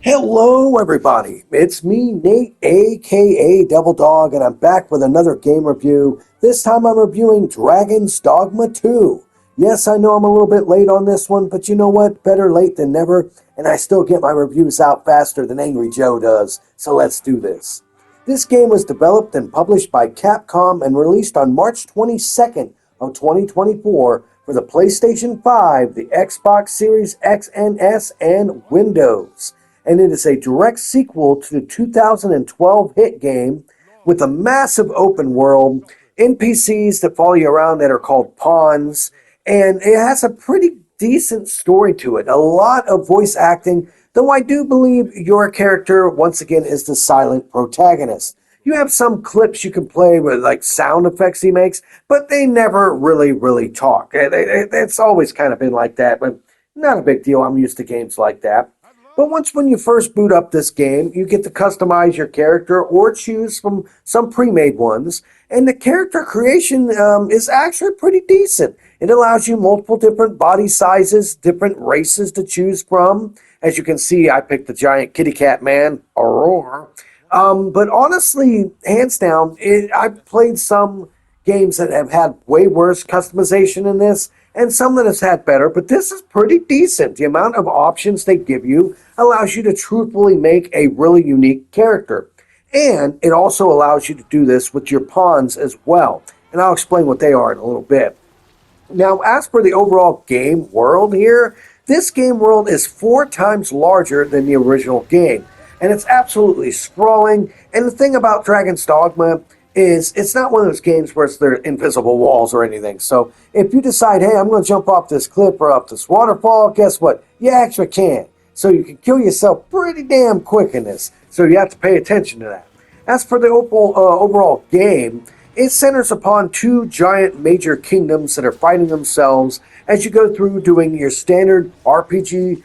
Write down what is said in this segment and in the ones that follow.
Hello, everybody. It's me, Nate, aka Double Dog, and I'm back with another game review. This time I'm reviewing Dragon's Dogma 2. Yes, I know I'm a little bit late on this one, but you know what? Better late than never, and I still get my reviews out faster than Angry Joe does, so let's do this. This game was developed and published by Capcom and released on March 22nd of 2024 for the PlayStation 5, the Xbox Series X and S, and Windows. And it is a direct sequel to the 2012 hit game with a massive open world, NPCs that follow you around that are called pawns, and it has a pretty decent story to it. A lot of voice acting, though I do believe your character, once again, is the silent protagonist. You have some clips you can play with like sound effects he makes, but they never really talk. It's always kind of been like that, but not a big deal. I'm used to games like that. But when you first boot up this game, you get to customize your character or choose from some pre-made ones. And the character creation is actually pretty decent. It allows you multiple different body sizes, different races to choose from. As you can see, I picked the giant kitty cat man, Aurora. But honestly, hands down, I've played some games that have had way worse customization than this, and some that has had better, but this is pretty decent. The amount of options they give you allows you to truthfully make a really unique character. And it also allows you to do this with your pawns as well. And I'll explain what they are in a little bit. Now, as for the overall game world here, this game world is 4 times larger than the original game. And it's absolutely sprawling. And the thing about Dragon's Dogma is it's not one of those games where there are invisible walls or anything. So if you decide, hey, I'm going to jump off this cliff or up this waterfall, guess what? You actually can. So you can kill yourself pretty damn quick in this. So you have to pay attention to that. As for the overall game, it centers upon 2 giant major kingdoms that are fighting themselves as you go through doing your standard RPG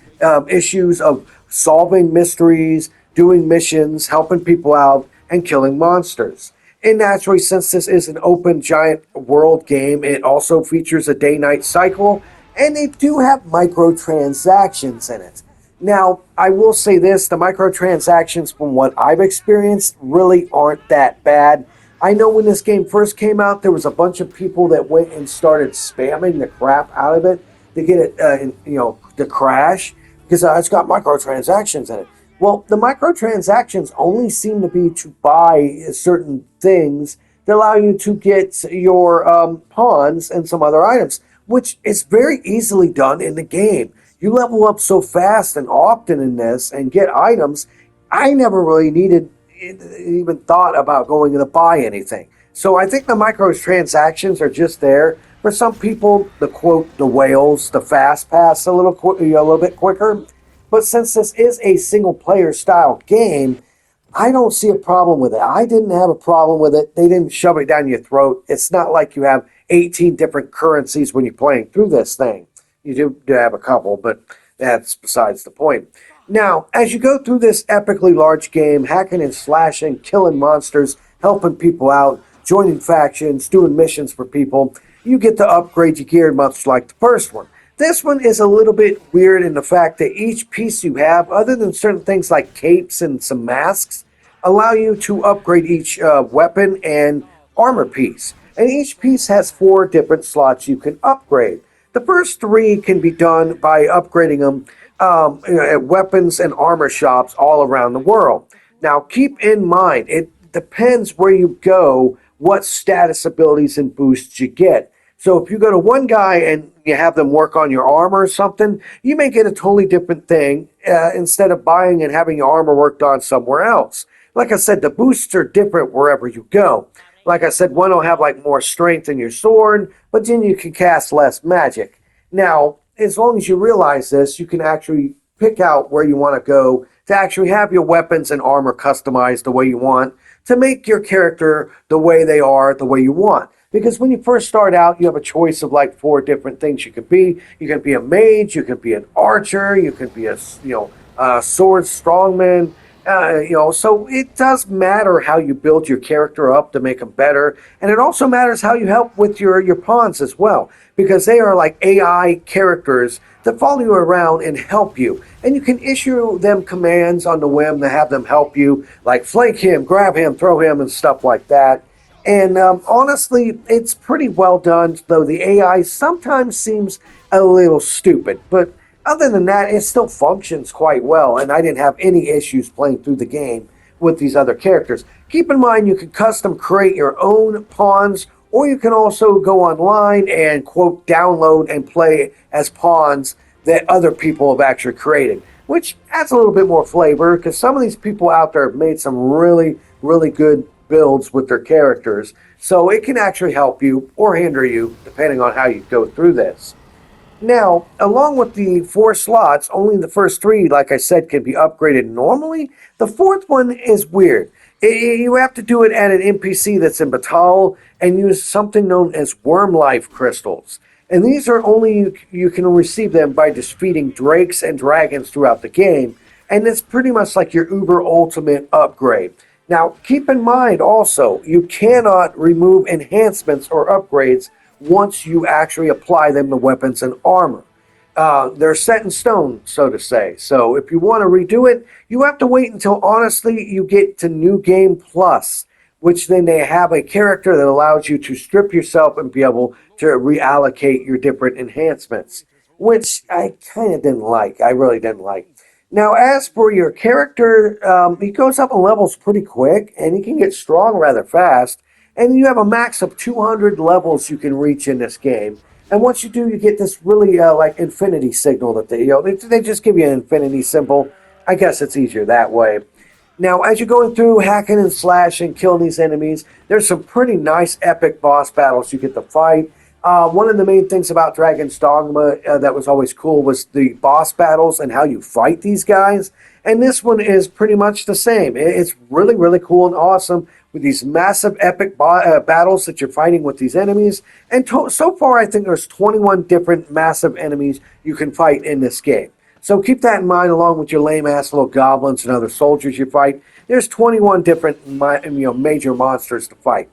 issues of solving mysteries, doing missions, helping people out, and killing monsters. And naturally, since this is an open giant world game, it also features a day-night cycle, and they do have microtransactions in it. Now, I will say this, the microtransactions from what I've experienced really aren't that bad. I know when this game first came out, there was a bunch of people that went and started spamming the crap out of it to get it, to crash, because it's got microtransactions in it. Well, the microtransactions only seem to be to buy certain things that allow you to get your pawns and some other items, which is very easily done in the game. You level up so fast and often in this and get items, I never really even thought about going to buy anything. So I think the microtransactions are just there. For some people, the whales, the fast pass a little bit quicker. But since this is a single-player style game, I don't see a problem with it. I didn't have a problem with it. They didn't shove it down your throat. It's not like you have 18 different currencies when you're playing through this thing. You do have a couple, but that's besides the point. Now, as you go through this epically large game, hacking and slashing, killing monsters, helping people out, joining factions, doing missions for people, you get to upgrade your gear much like the first one. This one is a little bit weird in the fact that each piece you have, other than certain things like capes and some masks, allow you to upgrade each weapon and armor piece. And each piece has 4 different slots you can upgrade. The first 3 can be done by upgrading them at weapons and armor shops all around the world. Now, keep in mind, it depends where you go, what status abilities and boosts you get. So if you go to one guy and you have them work on your armor or something, you may get a totally different thing instead of buying and having your armor worked on somewhere else. Like I said, the boosts are different wherever you go. Like I said, one will have like more strength in your sword, but then you can cast less magic. Now, as long as you realize this, you can actually pick out where you want to go to actually have your weapons and armor customized the way you want to make your character the way they are, the way you want. Because when you first start out, you have a choice of like 4 different things you could be. You can be a mage, you can be an archer, you can be a sword strongman, So it does matter how you build your character up to make them better, and it also matters how you help with your pawns as well, because they are like AI characters that follow you around and help you, and you can issue them commands on the whim to have them help you, like flank him, grab him, throw him, and stuff like that. And honestly, it's pretty well done, though the AI sometimes seems a little stupid, but other than that, it still functions quite well, and I didn't have any issues playing through the game with these other characters. Keep in mind, you can custom create your own pawns, or you can also go online and, quote, download and play as pawns that other people have actually created, which adds a little bit more flavor because some of these people out there have made some really, really good builds with their characters. So it can actually help you or hinder you depending on how you go through this. Now, along with the four slots, only the first three, like I said, can be upgraded normally. The fourth one is weird. You have to do it at an NPC that's in Batal and use something known as worm life crystals. And these are only you can receive them by defeating drakes and dragons throughout the game. And it's pretty much like your uber ultimate upgrade. Now, keep in mind also, you cannot remove enhancements or upgrades once you actually apply them to weapons and armor. They're set in stone, so to say. So if you want to redo it, you have to wait until, honestly, you get to New Game Plus, which then they have a character that allows you to strip yourself and be able to reallocate your different enhancements, which I kind of didn't like. I really didn't like. Now, as for your character, he goes up in levels pretty quick, and he can get strong rather fast. And you have a max of 200 levels you can reach in this game. And once you do, you get this really like infinity signal that they just give you an infinity symbol. I guess it's easier that way. Now, as you're going through hacking and slashing, killing these enemies, there's some pretty nice epic boss battles you get to fight. One of the main things about Dragon's Dogma that was always cool was the boss battles and how you fight these guys. And this one is pretty much the same. It's really, really cool and awesome with these massive epic battles that you're fighting with these enemies. And so far, I think there's 21 different massive enemies you can fight in this game. So keep that in mind along with your lame-ass little goblins and other soldiers you fight. There's 21 different major monsters to fight.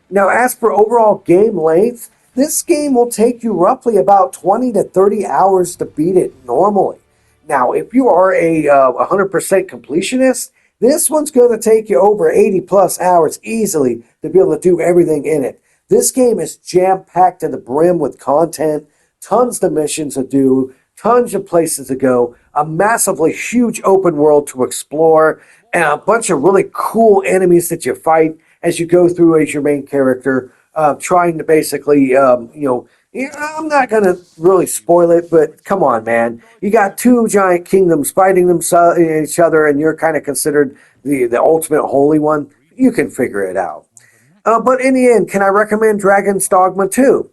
Now, as for overall game length, this game will take you roughly about 20 to 30 hours to beat it normally. Now, if you are a 100% completionist, this one's going to take you over 80 plus hours easily to be able to do everything in it. This game is jam-packed to the brim with content, tons of missions to do, tons of places to go, a massively huge open world to explore, and a bunch of really cool enemies that you fight as you go through as your main character, trying to basically, I'm not going to really spoil it, but come on, man. You got two giant kingdoms fighting each other, and you're kind of considered the ultimate holy one. You can figure it out. But in the end, can I recommend Dragon's Dogma 2?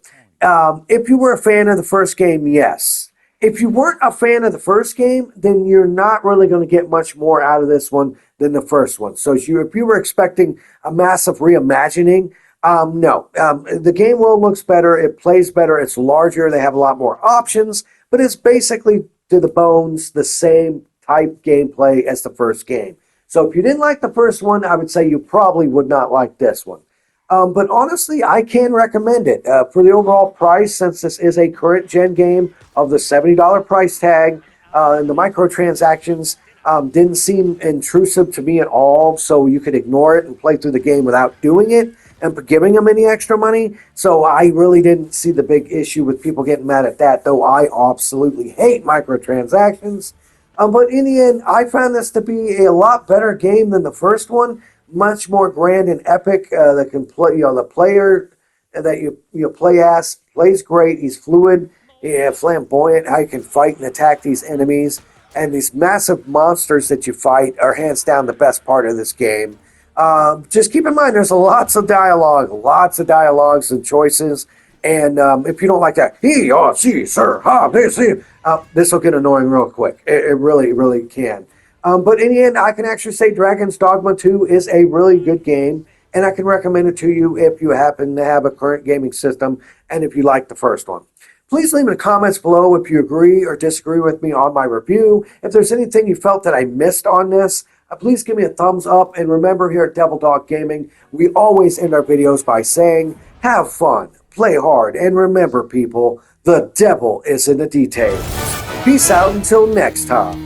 If you were a fan of the first game, yes. If you weren't a fan of the first game, then you're not really going to get much more out of this one than the first one. So if you were expecting a massive reimagining, no. The game world looks better, it plays better, it's larger, they have a lot more options, but it's basically, to the bones, the same type gameplay as the first game. So if you didn't like the first one, I would say you probably would not like this one. But honestly, I can recommend it. For the overall price, since this is a current gen game of the $70 price tag, and the microtransactions didn't seem intrusive to me at all, so you could ignore it and play through the game without doing it and giving them any extra money. So I really didn't see the big issue with people getting mad at that, though I absolutely hate microtransactions. But in the end, I found this to be a lot better game than the first one. Much more grand and epic. That can play, the player that you play as plays great. He's fluid, flamboyant. How you can fight and attack these enemies, and these massive monsters that you fight are hands down the best part of this game. Just keep in mind, there's lots of dialogues and choices. And if you don't like that, he, or she, sir, ha, this will get annoying real quick. It really, really can. But in the end, I can actually say Dragon's Dogma 2 is a really good game, and I can recommend it to you if you happen to have a current gaming system and if you like the first one. Please leave in the comments below if you agree or disagree with me on my review. If there's anything you felt that I missed on this, Please give me a thumbs up, and remember, here at Devil Dog Gaming, we always end our videos by saying, have fun, play hard, and remember, people, the devil is in the details. Peace out until next time.